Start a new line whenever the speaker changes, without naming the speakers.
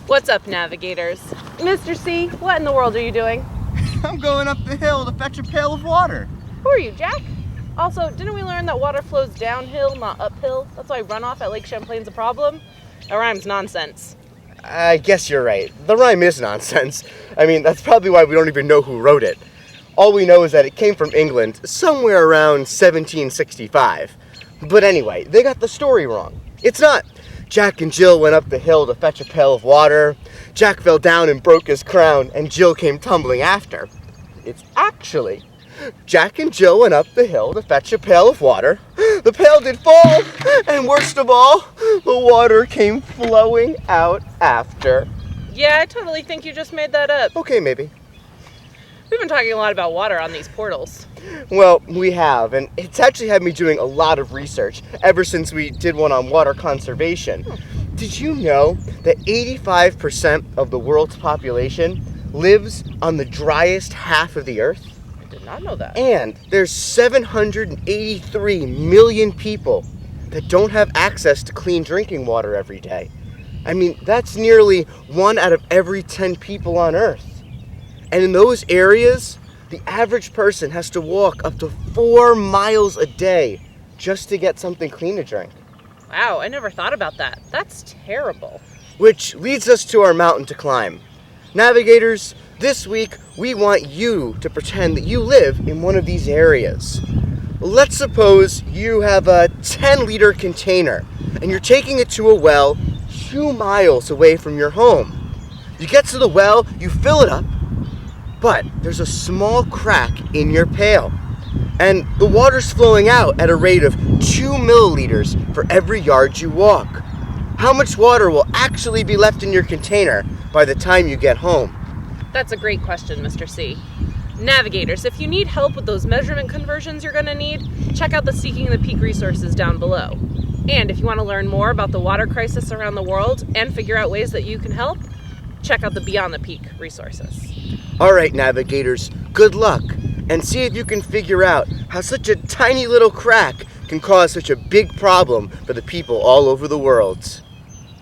What's up, navigators? Mr. C, what in the world are you doing?
I'm going up the hill to fetch a pail of water.
Who are you, Jack? Also, didn't we learn that water flows downhill, not uphill? That's why runoff at Lake Champlain's a problem? That rhyme's nonsense.
I guess you're right. The rhyme is nonsense. I mean, that's probably why we don't even know who wrote it. All we know is that it came from England somewhere around 1765. But anyway, they got the story wrong. It's not Jack and Jill went up the hill to fetch a pail of water, Jack fell down and broke his crown, and Jill came tumbling after. It's actually Jack and Jill went up the hill to fetch a pail of water. The pail did fall, and worst of all, the water came flowing out after.
Yeah, I totally think you just made that up.
Okay, maybe.
We've been talking a lot about water on these portals.
Well, we have, and it's actually had me doing a lot of research ever since we did one on water conservation. Did you know that 85% of the world's population lives on the driest half of the earth?
I did not know that.
And there's 783 million people that don't have access to clean drinking water every day. I mean, that's nearly 1 out of every 10 people on Earth. And in those areas, the average person has to walk up to 4 miles a day just to get something clean to drink.
Wow, I never thought about that. That's terrible.
Which leads us to our mountain to climb. Navigators, this week we want you to pretend that you live in one of these areas. Let's suppose you have a 10-liter container and you're taking it to a well 2 miles away from your home. You get to the well, you fill it up, but there's a small crack in your pail, and the water's flowing out at a rate of 2 milliliters for every yard you walk. How much water will actually be left in your container by the time you get home?
That's a great question, Mr. C. Navigators, if you need help with those measurement conversions you're going to need, check out the Seeking the Peak resources down below. And if you want to learn more about the water crisis around the world and figure out ways that you can help, check out the Beyond the Peak resources.
All right, navigators, good luck, and see if you can figure out how such a tiny little crack can cause such a big problem for the people all over the world.